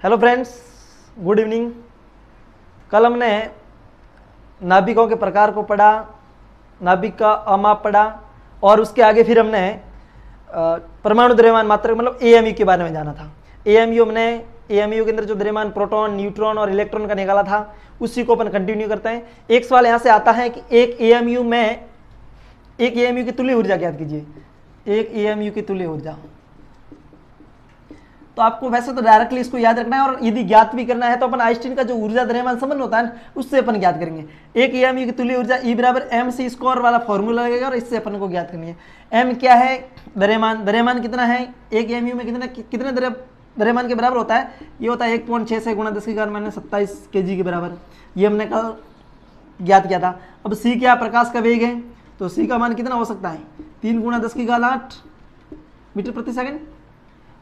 Hello friends, good evening. कल हमने नाभिकों के प्रकार को पढ़ा, नाभिक का अमाप पढ़ा और उसके आगे फिर हमने परमाणु द्रव्यमान मात्रक मतलब एएमयू के बारे में जाना था। एएमयू के अंदर जो द्रव्यमान प्रोटॉन, न्यूट्रॉन और इलेक्ट्रॉन का निकाला था उसी को अपन कंटिन्यू करते हैं। एक सवाल यहाँ से आता है कि एक एएमयू की तुल्य ऊर्जा ज्ञात कीजिए। एक एएमयू की तुल्य ऊर्जा, तो आपको वैसे तो डायरेक्टली इसको याद रखना है और यदि ज्ञात भी करना है तो अपन आइंस्टीन का जो ऊर्जा द्रव्यमान संबंध होता है उससे अपन ज्ञात करेंगे। एक एएमयू की तुल्य ऊर्जा E बराबर mc² वाला फॉर्मूला लगेगा और इससे अपन को ज्ञात करनी है। m क्या है? द्रव्यमान कितना है? एक एएमयू में कितने द्रव्यमान के बराबर होता है? ये होता है 1.6 से गुणा 10⁻27 kg के बराबर। ये हमने कल ज्ञात किया था। अब c क्या? प्रकाश का वेग है, तो c का मान कितना हो सकता है? 3 × 10⁸ मीटर प्रति सेकंड।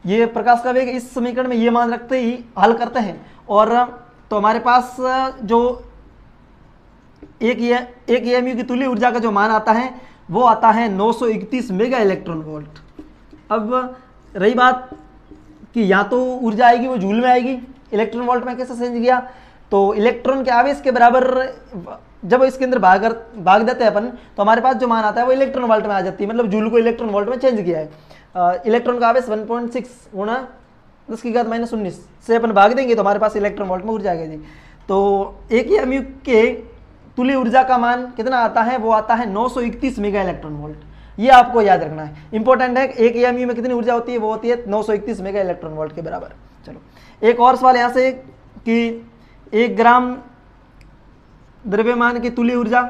ये प्रकाश का वेग, इस समीकरण में ये मान रखते ही हल करते हैं और तो हमारे पास जो एक एएमयू की तुल्य ऊर्जा का जो मान आता है वो आता है 931 मेगा इलेक्ट्रॉन वोल्ट। अब रही बात कि या तो ऊर्जा आएगी वो जूल में आएगी, इलेक्ट्रॉन वोल्ट में कैसे चेंज किया? तो इलेक्ट्रॉन के आवेश के बराबर जब इसके अंदर भाग देते हैं अपन तो हमारे पास जो मान आता है वो इलेक्ट्रॉन वोल्ट में आ जाती है, मतलब जूल को इलेक्ट्रॉन वोल्ट में चेंज किया है। इलेक्ट्रॉन का आवेश 1.6 गुणा 10⁻⁻19 से अपन भाग देंगे तो हमारे पास इलेक्ट्रॉन वोल्ट में ऊर्जा आ गई। तो एक एएमयू के तुल्य ऊर्जा का मान कितना आता है? वो आता है 931 मेगा इलेक्ट्रॉन वोल्ट। ये आपको याद रखना है, इंपॉर्टेंट है। एक एएमयू में कितनी ऊर्जा होती है? वो होती है 931 मेगा इलेक्ट्रॉन वोल्ट के बराबर। चलो एक और सवाल यहाँ से कि 1 ग्राम द्रव्यमान की तुल्य ऊर्जा,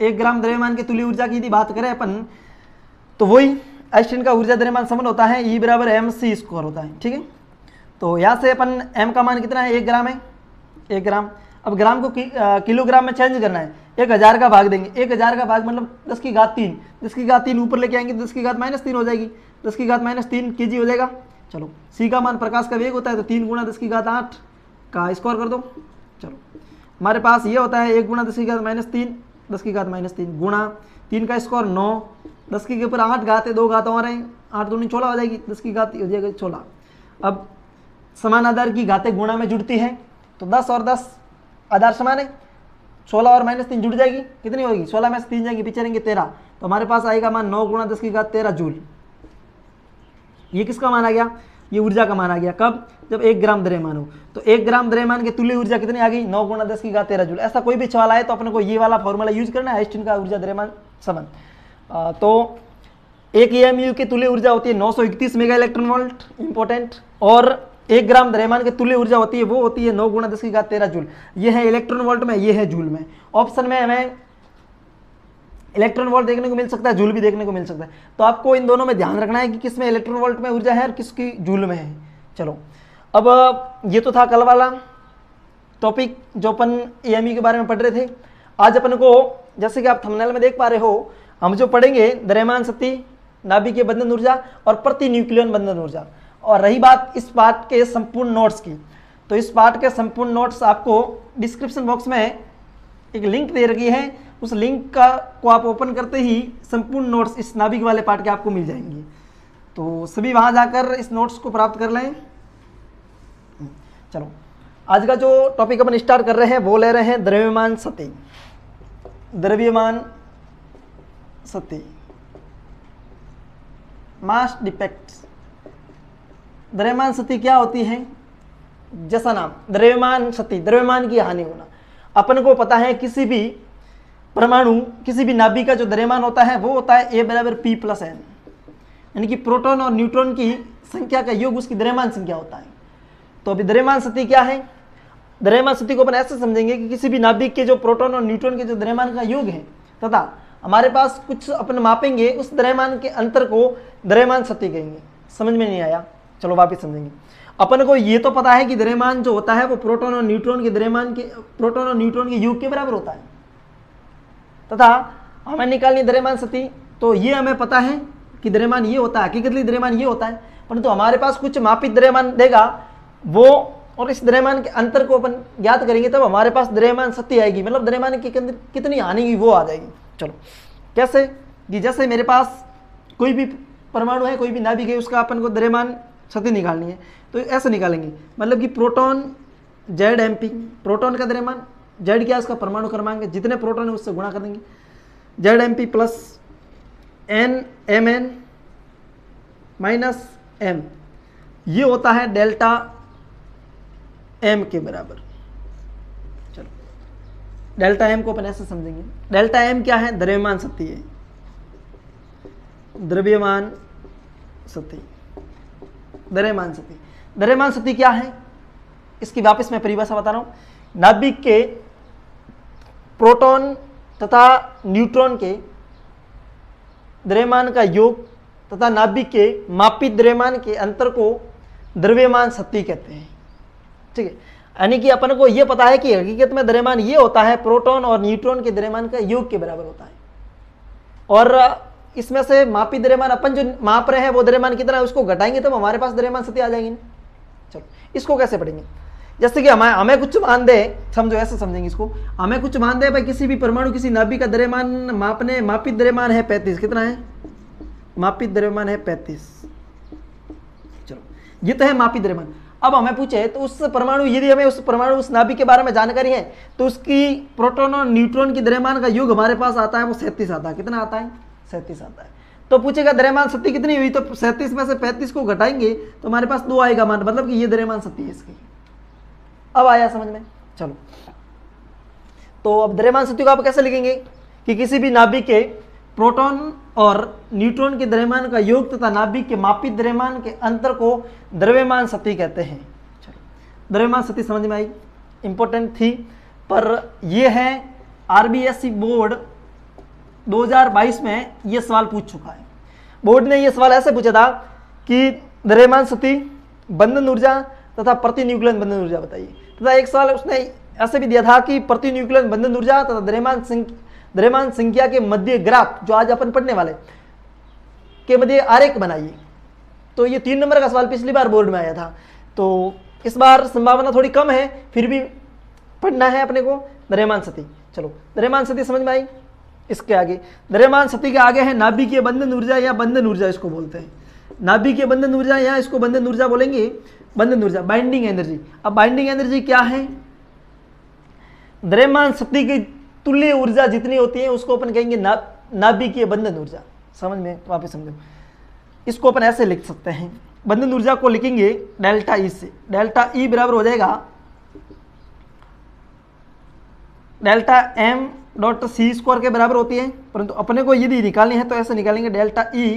1 ग्राम द्रव्यमान की तुल्य ऊर्जा की यदि बात करें अपन तो वही आइंस्टीन का ऊर्जा द्रव्यमान संबंध होता है, E बराबर mc² होता है। ठीक है, तो यहाँ से अपन m का मान कितना है? 1 ग्राम है, 1 ग्राम। अब ग्राम को किलोग्राम में चेंज करना है, 1000 का भाग देंगे। 1000 का भाग मतलब 10⁻3, 10⁻3 ऊपर लेके आएंगे 10⁻−3 हो जाएगी, 10⁻−3 kg हो जाएगा। चलो c का मान प्रकाश का वेग होता है तो 3 × 10⁸ का स्क्वायर कर दो। चलो हमारे पास ये होता है 1 × 10⁻3 10⁻3 गुणा 3 का स्क्वायर 9, 10 के ऊपर 8 घात है, 2 घात और हैं, 8 दूनी 16 हो जाएगी, 10 की घात हो जाएगी 16। अब समान आधार की घातें गुणा में जुड़ती हैं तो 10 और 10 आधार समान है, 16 और -3 जुड़ जाएगी, कितनी होगी? 16 में से 3 जाएंगे, पीछे रहेंगे 13, तो हमारे पास आएगा मान 9 × 10⁻13 जूल। ये किसका मान आ गया? ये ऊर्जा का मान आ गया। कब? जब 1 ग्राम द्रव्यमान हो। तो 1 ग्राम द्रव्यमान की तुल्य ऊर्जा कितनी आ गई? 9 × 10⁻13 जूल। ऐसा कोई भी सवाल आए तो अपने को ये वाला फॉर्मूला यूज करना है, आइंस्टीन का ऊर्जा द्रव्यमान संबंध। तो एक एएमयू की तुल्य ऊर्जा होती है 931 मेगा इलेक्ट्रॉन वोल्ट, इंपॉर्टेंट। और 1 ग्राम द्रव्यमान की तुल्य ऊर्जा होती है वो होती है 9 × 10⁻13 जूल। ये है इलेक्ट्रॉन वोल्ट में, ये है जूल में। ऑप्शन में हमें इलेक्ट्रॉन वोल्ट देखने को मिल सकता है, जूल भी देखने को मिल सकता है, तो आपको इन दोनों में ध्यान रखना है कि किस में इलेक्ट्रॉन वोल्ट में ऊर्जा है और किसकी जूल में है। चलो अब ये तो था कल वाला टॉपिक जो अपन एएमयू के बारे में पढ़ रहे थे। आज अपन को जैसे कि आप थंबनेल में देख पा रहे हो, हम जो पढ़ेंगे द्रव्यमान शक्ति, नाभिकीय बंधन ऊर्जा और प्रति न्यूक्लियन बंधन ऊर्जा। और रही बात इस पार्ट के संपूर्ण नोट्स की, तो इस पार्ट के संपूर्ण नोट्स आपको डिस्क्रिप्शन बॉक्स में एक लिंक दे रखी है, उस लिंक को आप ओपन करते ही संपूर्ण नोट्स इस नाभिक वाले पार्ट के आपको मिल जाएंगे। तो सभी वहां जाकर इस नोट्स को प्राप्त कर लें। चलो आज का जो टॉपिक अपन स्टार्ट कर रहे हैं वो ले रहे हैं द्रव्यमान शक्ति। द्रव्यमान शक्ति, मास डिफेक्ट्स। द्रव्यमान शक्ति क्या होती है? जैसा नाम, द्रव्यमान शक्ति, द्रव्यमान की हानि होना। अपन को पता है किसी भी परमाणु, किसी भी नाभिक का जो द्रव्यमान होता है वो होता है A बराबर P+n, यानी कि प्रोटॉन और न्यूट्रॉन की संख्या का योग उसकी द्रव्यमान संख्या होता है। तो अभी द्रव्यमान शक्ति क्या है? द्रव्यमान शक्ति को अपन ऐसे समझेंगे कि किसी भी नाभिक के जो प्रोटॉन और न्यूट्रॉन के जो द्रव्यमान का योग है तथा हमारे पास कुछ अपन मापेंगे, उस द्रव्यमान के अंतर को द्रव्यमान शक्ति कहेंगे। समझ में नहीं आया? चलो वापिस समझेंगे। अपन को ये तो पता है कि द्रव्यमान जो होता है वो प्रोटॉन और न्यूट्रॉन के योग के बराबर होता है तथा हमें निकालनी द्रव्यमान शक्ति, तो ये हमें पता है कि द्रव्यमान ये होता है, हकीकतली द्रव्यमान ये होता है, परंतु हमारे पास कुछ मापित द्रव्यमान देगा वो, और इस द्रव्यमान के अंतर को अपन ज्ञात करेंगे तब हमारे पास द्रव्यमान शक्ति आएगी, मतलब द्रव्यमान की कितनी हानि हुई वो आ जाएगी। चलो कैसे? कि जैसे मेरे पास कोई भी परमाणु है, कोई भी नाभिक है, उसका अपन को द्रव्यमान शक्ति निकालनी है। तो ऐसे निकालेंगे, मतलब कि proton Z M P, proton का द्रव्यमान, जेड क्या उसका परमाणु क्रमांक है, जितने प्रोटॉन है उससे गुणा कर देंगे, Z M P plus N M N minus M, ये होता है डेल्टा एम के बराबर। चलो डेल्टा एम को अपन ऐसे समझेंगे, डेल्टा एम क्या है, द्रव्यमान शक्ति है, द्रव्यमान शक्ति, द्रव्यमान शक्ति। द्रव्यमान शक्ति क्या है, इसकी वापस मैं परिभाषा बता रहा हूं। नाभिक के प्रोटॉन तथा न्यूट्रॉन के द्रव्यमान का योग तथा नाभिक के मापित द्रव्यमान के अंतर को द्रव्यमान शक्ति कहते हैं। ठीक है, यानी कि अपन को यह पता है कि हकीकत में द्रव्यमान ये होता है प्रोटॉन और न्यूट्रॉन के द्रव्यमान का योग के बराबर होता है, और इसमें से मापित द्रव्यमान अपन जो माप रहे हैं वो द्रव्यमान कितना है उसको घटाएंगे तब हमारे पास द्रव्यमान शक्ति आ जाएगी। चलो इसको कैसे पढ़ेंगे, जैसे कि हमें कुछ मान दे, समझो ऐसे समझेंगे इसको, हमें कुछ मान दे भाई किसी भी परमाणु किसी नाभिक का द्रव्यमान मापने, मापित द्रव्यमान है 35, कितना है, मापित द्रव्यमान है 35। चलो ये तो है मापित द्रव्यमान। अब हमें पूछे तो उस परमाणु, यदि हमें उस परमाणु उस नाभिक के बारे में जानकारी है तो उसकी प्रोटॉन और न्यूट्रॉन की द्रव्यमान का योग हमारे पास आता है वो 37 आता है, कितना आता है, 37 आता है। तो पूछेगा द्रव्यमान शक्ति कितनी हुई, तो 37 में से 35 को घटाएंगे तो हमारे पास 2 आएगा मान, मतलब कि ये द्रव्यमान शक्ति है इसकी। अब आया समझ में। चलो तो अब द्रव्यमान शक्ति को आप कैसे लिखेंगे कि किसी भी नाभिक के प्रोटॉन और न्यूट्रॉन के द्रव्यमान का योग तथा नाभिक के मापित द्रव्यमान के अंतर को द्रव्यमान शक्ति कहते हैं। चलो द्रव्यमान शक्ति समझ में आई, इंपॉर्टेंट थी, पर यह है आरबीएससी बोर्ड 2022 में यह सवाल पूछ चुका है। बोर्ड ने यह सवाल ऐसे पूछा था कि द्रव्यमान शक्ति, बंधन ऊर्जा तथा प्रति न्यूक्लियन बंधन ऊर्जा बताइए, तथा एक सवाल उसने ऐसे भी दिया था कि प्रति न्यूक्लियन बंधन ऊर्जा तथा द्रव्यमान संख्या के मध्य ग्राफ, जो आज अपन पढ़ने वाले के मध्य आरेख बनाइए। तो ये 3 नंबर का सवाल पिछली बार बोर्ड में आया था, तो इस बार संभावना थोड़ी कम है, फिर भी पढ़ना है अपने को द्रव्यमान शक्ति। चलो द्रव्यमान शक्ति समझ में आई। इसके आगे द्रव्यमान शक्ति के आगे है नाभिकीय बंधन ऊर्जा या बंधन ऊर्जा इसको बोलते हैं, नाभिकीय बंधन ऊर्जा या इसको बंधन ऊर्जा बोलेंगे, बंधन ऊर्जा, बाइंडिंग एनर्जी। अब बाइंडिंग एनर्जी क्या है, द्रव्यमान शक्ति की तुल्य ऊर्जा जितनी होती है उसको अपन कहेंगे नाभिकीय बंधन ऊर्जा। समझ में, वापस समझो, इसको अपन ऐसे लिख सकते हैं, बंधन ऊर्जा को लिखेंगे डेल्टा ई से, डेल्टा ई बराबर हो जाएगा delta M dot C square के बराबर होती है, परंतु अपने को यदि निकालनी है तो ऐसे निकालेंगे, डेल्टा ई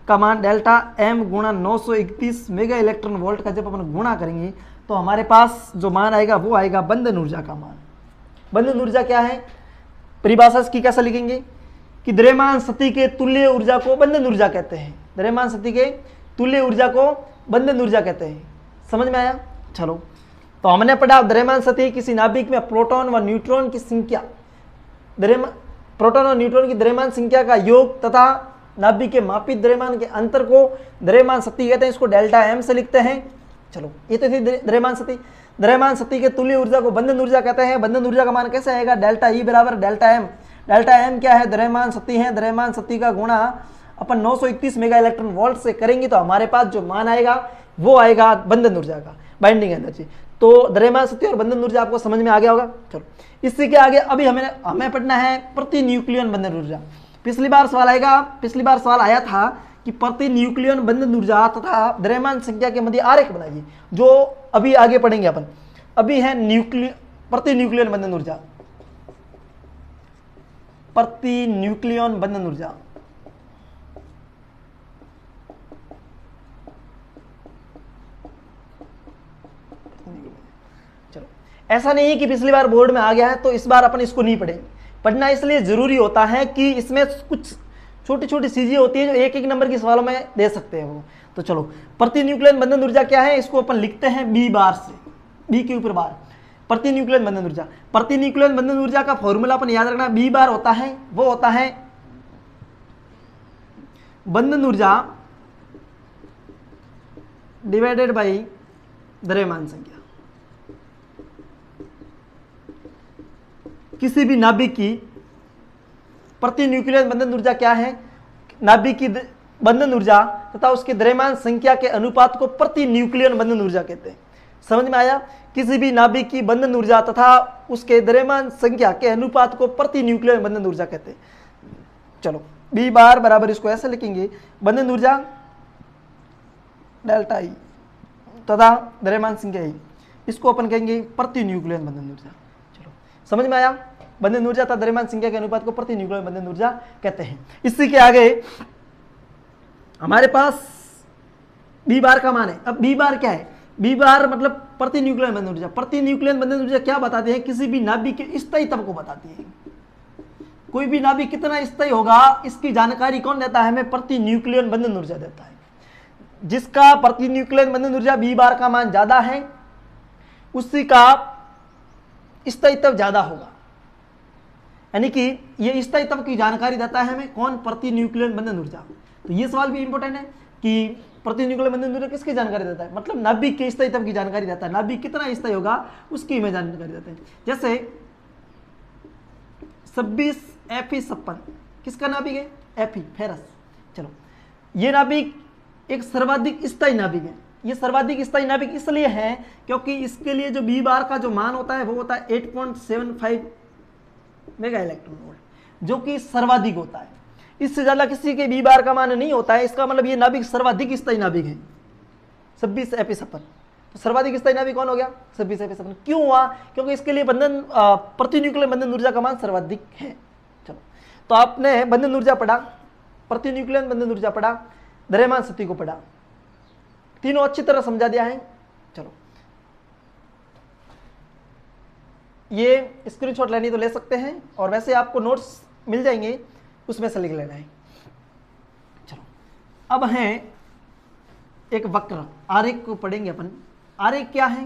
का मान डेल्टा एम गुणा 931 मेगा इलेक्ट्रॉन वोल्ट का जब अपन गुणा करेंगे तो हमारे पास जो मान आएगा वो आएगा बंधन ऊर्जा का मान। बंधन ऊर्जा क्या है, परिभाषा इसकी कैसे लिखेंगे कि द्रव्यमान शक्ति के तुल्य ऊर्जा को बंधन ऊर्जा कहते हैं, द्रव्यमान शक्ति के तुल्य ऊर्जा को बंधन ऊर्जा कहते हैं। समझ में आया। चलो तो हमने पढ़ा द्रव्यमान शक्ति किसी नाभिक में प्रोटॉन व न्यूट्रॉन की संख्या, प्रोटॉन और न्यूट्रॉन की द्रव्यमान संख्या का योग तथा नाभिक के मापित द्रव्यमान के अंतर को द्रव्यमान शक्ति कहते हैं, इसको डेल्टा एम से लिखते हैं। चलो ये तो थी द्रव्यमान शक्ति। द्रव्यमान शक्ति के तुल्य ऊर्जा को बंधन ऊर्जा कहते हैं। बंधन ऊर्जा का मान कैसे आएगा, डेल्टा ई बराबर डेल्टा एम। डेल्टा एम क्या है, द्रव्यमान शक्ति है, द्रव्यमान शक्ति का गुणा अपन 931 मेगा इलेक्ट्रॉन वोल्ट से करेंगे तो हमारे पास जो मान आएगा वो आएगा बंधन ऊर्जा का, बाइंडिंग एनर्जी। तो द्रव्यमान शक्ति और बंधन ऊर्जा आपको समझ में आ गया होगा। चलो इससे के आगे अभी हमें पढ़ना है प्रति न्यूक्लियन बंधन ऊर्जा। पिछली बार सवाल आया था कि प्रति न्यूक्लियन बंधन ऊर्जा तथा द्रव्यमान संख्या के मध्य आरेख बनाइए, जो अभी आगे पढ़ेंगे अपन। अभी है प्रति न्यूक्लियन बंधन ऊर्जा, प्रति न्यूक्लियन बंधन ऊर्जा। चलो ऐसा नहीं है कि पिछली बार बोर्ड में आ गया है तो इस बार अपन इसको नहीं पढ़ेंगे। पढ़ना इसलिए जरूरी होता है कि इसमें कुछ छोटी छोटी चीजें होती है जो एक एक नंबर के सवालों में दे सकते हैं वो। तो चलो प्रति न्यूक्लियन बंधन ऊर्जा क्या है, इसको अपन लिखते हैं बी बार से, बी के ऊपर बार, प्रति न्यूक्लियन बंधन ऊर्जा। प्रति न्यूक्लियन बंधन ऊर्जा का फॉर्मूला अपन याद रखना, बी बार होता है, वो होता है बंधन ऊर्जा डिवाइडेड बाई द्रव्यमान संख्या। किसी भी नाभिक की प्रति न्यूक्लियन बंधन ऊर्जा क्या है, नाभिक की बंधन ऊर्जा तथा उसके द्रव्यमान संख्या के अनुपात को प्रति न्यूक्लियन बंधन ऊर्जा कहते हैं। समझ में आया? किसी भी नाभिक की बंधन ऊर्जा तथा उसके द्रव्यमान संख्या के अनुपात को प्रति न्यूक्लियन बंधन ऊर्जा कहते हैं। चलो बी बार बराबर इसको ऐसे लिखेंगे, बंधन ऊर्जा डेल्टा ई तथा द्रव्यमान संख्या ई, इसको अपन कहेंगे प्रति न्यूक्लियन बंधन ऊर्जा। चलो समझ में आया? बंधन ऊर्जा तथा द्रव्यमान संख्या के अनुपात को प्रति न्यूक्लियन बंधन ऊर्जा कहते हैं। इसी के आगे हमारे पास बी बार का मान है। अब बी बार क्या है? बी बार मतलब प्रति न्यूक्लियन बंधन ऊर्जा। प्रति न्यूक्लियन बंधन ऊर्जा क्या बताती है? किसी भी नाभिक के स्थायित्व को बताती है। कोई भी नाभिक कितना स्थायी होगा इसकी जानकारी कौन देता है? हमें प्रति न्यूक्लियन बंधन ऊर्जा देता है। जिसका प्रति न्यूक्लियन बंधन ऊर्जा बी बार का मान ज्यादा है उसी का स्थायित्व ज्यादा होगा, यानी कि ये स्थायित्व की जानकारी देता है हमें कौन? प्रति न्यूक्लियन बंधन ऊर्जा। तो ये सवाल भी इंपॉर्टेंट है कि प्रति न्यूक्लियन बंधन ऊर्जा किसकी जानकारी देता है? मतलब नाभिक के स्थायित्व की जानकारी देता है। नाभिक कितना स्थायी होगा उसकी हमें जानकारी देता है। जैसे 26Fe56 किसका नाभिक है? Fe ferrous. चलो ये नाभिक एक सर्वाधिक स्थायी नाभिक है। ये सर्वाधिक स्थायी नाभिक इसलिए है क्योंकि इसके लिए जो बी बार का जो मान होता है वो होता है 8.75 मेगा इलेक्ट्रॉन वोल्ट, जो कि सर्वाधिक होता है। इससे ज्यादा किसी के बी बार का मान नहीं होता है। इसका मतलब ये नाभिक सर्वाधिक स्थायी नाभिक है 26Fe56। तो सर्वाधिक स्थायी नाभिक कौन हो गया? 26Fe56। क्यों हुआ? क्योंकि इसके लिए बंधन प्रति न्यूक्लियन बंधन ऊर्जा का मान सर्वाधिक है। चलो तो आपने बंधन ऊर्जा पढ़ा, प्रति न्यूक्लियन बंधन ऊर्जा पढ़ा, द्रव्यमान शक्ति को पढ़ा, तीनों अच्छी तरह समझा दिया है। चलो ये स्क्रीनशॉट लेनी तो ले सकते हैं और वैसे आपको नोट्स मिल जाएंगे उसमें से लिख लेना है। चलो अब है एक वक्र आरेख को पढ़ेंगे अपन। आरेख क्या है?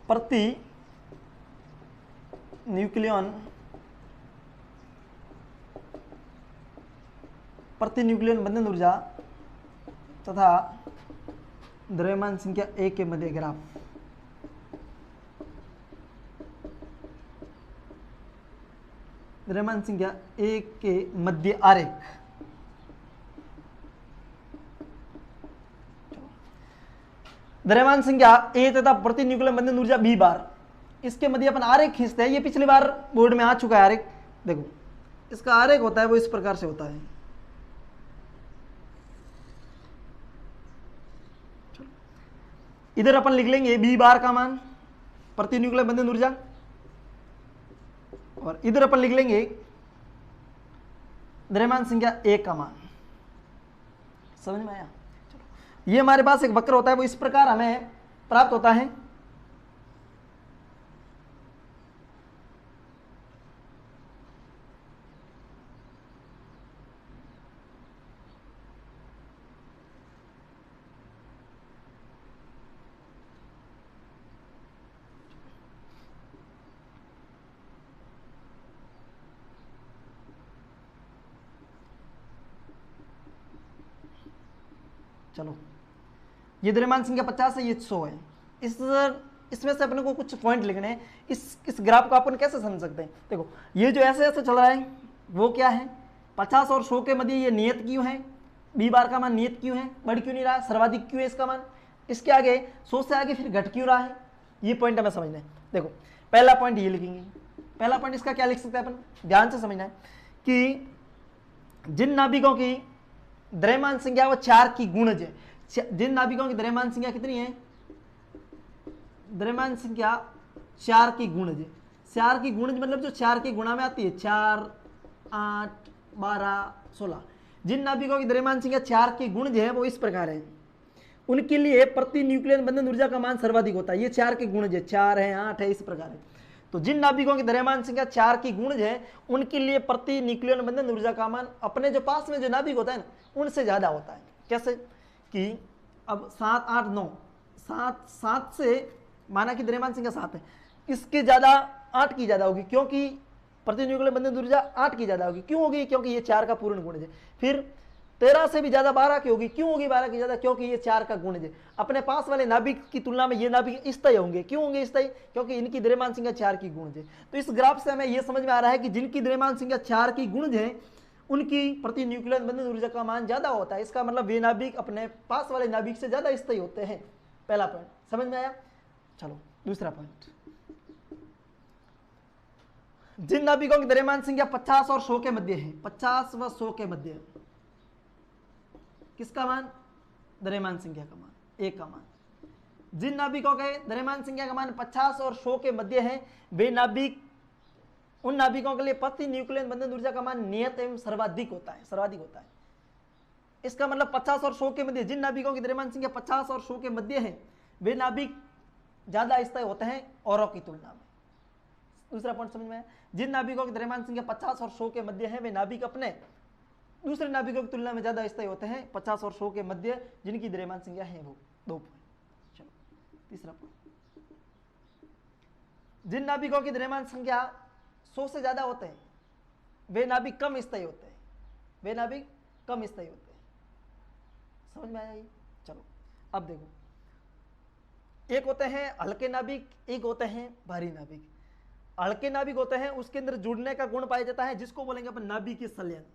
प्रति न्यूक्लियन बंधन ऊर्जा तथा द्रव्यमान संख्या ए के मध्य ग्राफ। द्रव्यमान संख्या ए के मध्य आरेख। द्रव्यमान संख्या ए तथा प्रति न्यूक्लियन बंधन ऊर्जा बी बार, इसके मध्य अपन आरेख खींचते हैं। ये पिछली बार बोर्ड में आ चुका है आरेख। देखो इसका आरेख होता है वो इस प्रकार से होता है। इधर अपन लिख लेंगे बी बार का मान प्रति न्यूक्लियन बंधन ऊर्जा और इधर अपन लिख लेंगे द्रव्यमान संख्या ए का मान। समझ में आया? चलो ये हमारे पास एक वक्र होता है वो इस प्रकार हमें प्राप्त होता है। चलो ये द्रव्यमान संख्या 50 है, ये 100 है। इसमें से अपने को कुछ पॉइंट लिखने हैं। इस ग्राफ को अपन कैसे समझ सकते हैं? देखो ये जो ऐसे ऐसे चल रहा है वो क्या है? 50 और 100 के मध्य ये नियत क्यों है? बी बार का मान नियत क्यों है? बढ़ क्यों नहीं रहा? सर्वाधिक क्यों है इसका मान? इसके आगे 100 से आगे फिर घट क्यों रहा है? ये पॉइंट हमें समझना है। देखो पहला पॉइंट ये लिखेंगे। पहला पॉइंट इसका क्या लिख सकते हैं अपन? ध्यान से समझना है कि जिन नाभिकों की द्रव्यमान संख्या वो 4 की गुणज है। जिन नाभिकों की द्रव्यमान संख्या कितनी है? द्रव्यमान संख्या 4 की गुणज है। 4 की गुणज मतलब जो 4 की गुणा में आती है, 4, 8, 12, 16। जिन नाभिकों की द्रव्यमान संख्या 4 की गुणज है वो इस प्रकार है। उनके लिए प्रति न्यूक्लियन बंधन ऊर्जा का मान सर्वाधिक होता है। ये 4 के गुणज है, 4 है, 8 है, इस प्रकार है। तो जिन नाभिकों की द्रव्यमान संख्या 4 की गुणज है उनके लिए प्रति न्यूक्लियन बंधन ऊर्जा का मान अपने जो पास में जो नाभिक होता है ना उनसे ज्यादा होता है। कैसे कि अब 7, 8, 9, 7 से माना कि द्रव्यमान संख्या 7 है, इसके ज्यादा 8 की ज्यादा होगी क्योंकि प्रति न्यूक्लियन बंधन ऊर्जा 8 की ज्यादा होगी। क्यों होगी? क्योंकि ये 4 का पूर्ण गुणज है। फिर 13 से भी ज्यादा 12 की होगी। क्यों होगी 12 की ज्यादा? क्योंकि ये 4 का गुणज है। अपने पास वाले नाभिक की तुलना में ये नाभिक स्थायी होंगे। क्यों होंगे स्थायी? क्योंकि इनकी द्रव्यमान संख्या 4 की गुणज है। तो इस ग्राफ से हमें यह समझ में आ रहा है कि जिनकी द्रव्यमान संख्या 4 की गुणज है उनकी प्रति न्यूक्लियस बंधन ऊर्जा का मान ज्यादा होता है। इसका मतलब वे नाभिक अपने पास वाले नाभिक से ज्यादा स्थायी होते हैं। पहला पॉइंट समझ में आया। चलो दूसरा पॉइंट, जिन नाभिकों की द्रव्यमान संख्या 50 और 100 के मध्य है, 50 व 100 के मध्य, किसका मान? द्रव्यमान संख्या का मान, एक का मान। जिन नाभिकों के द्रव्यमान संख्या का मान 50 और 100 के मध्य है, वे नाभिक, उन नाभिकों के लिए प्रति न्यूक्लियस बंधन ऊर्जा का मान नियत एवं सर्वाधिक होता है, सर्वाधिक होता है। इसका मतलब 50 और 100 के मध्य, जिन नाभिकों की द्रव्यमान संख्या 50 और 100 के मध्य है, वे नाभिक ज्यादा स्थायी होते हैं औरों की तुलना में। दूसरा पॉइंट समझ में आया। जिन नाभिकों की द्रव्यमान संख्या 50 और 100 के मध्य है, वे नाभिक अपने दूसरे नाभिकों की तुलना में ज्यादा स्थायी होते हैं। 50 और 100 के मध्य जिनकी द्रव्यमान संख्या है वो। 2 पॉइंट। चलो तीसरा पॉइंट, जिन नाभिकों की द्रव्यमान संख्या 100 से ज्यादा होते हैं, वे नाभिक कम स्थायी होते हैं, वे नाभिक कम स्थायी होते हैं। समझ में आया ये? चलो अब देखो, एक होते हैं हल्के नाभिक, एक होते हैं भारी नाभिक। हल्के नाभिक होते हैं उसके अंदर जुड़ने का गुण पाया जाता है, जिसको बोलेंगे अपन नाभिकीय संलयन।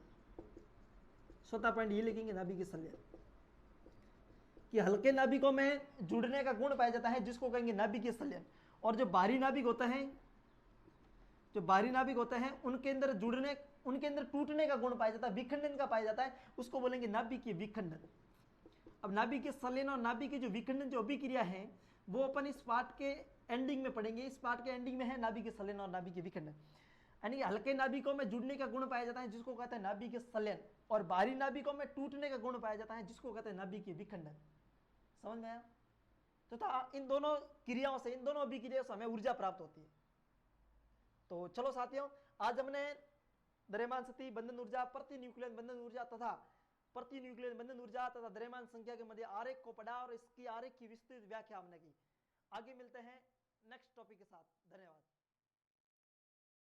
चौथा पॉइंट ये लिखेंगे, नाभिकीय संलयन, कि हल्के नाभिकों में जुड़ने का गुण पाया जाता है, जिसको कहेंगे नाभिकीय संलयन। और जो भारी नाभिक होते हैं, जो भारी नाभिक होते हैं उनके अंदर जुड़ने, उनके अंदर टूटने का गुण पाया जाता है, विखंडन का पाया जाता है, उसको बोलेंगे नाभिकीय विखंडन। अब नाभिकीय संलयन और नाभिकीय जो विखंडन जो अभिक्रिया है वो अपन इस पार्ट के एंडिंग में पढ़ेंगे। इस पार्ट के एंडिंग में है नाभिकीय संलयन और नाभिकीय विखंडन। यानी हल्के नाभिकों में जुड़ने का गुण पाया जाता है, जिसको कहते हैं नाभिकीय संलयन, और भारी नाभिकों में टूटने का गुण पाया जाता है, जिसको कहते हैं नाभिकीय विखंडन। समझ में आया? तो इन दोनों क्रियाओं से, इन दोनों अभिक्रियाओं से हमें ऊर्जा प्राप्त होती है। तो चलो साथियों, आज हमने द्रव्यमान शक्ति, बंधन ऊर्जा, प्रति न्यूक्लियस बंधन ऊर्जा तथा प्रति न्यूक्लियस बंधन ऊर्जा तथा द्रव्यमान संख्या के मध्य आरेख को पढ़ा और इसकी आरेख की विस्तृत व्याख्या हमने की। आगे मिलते हैं नेक्स्ट टॉपिक के साथ। धन्यवाद।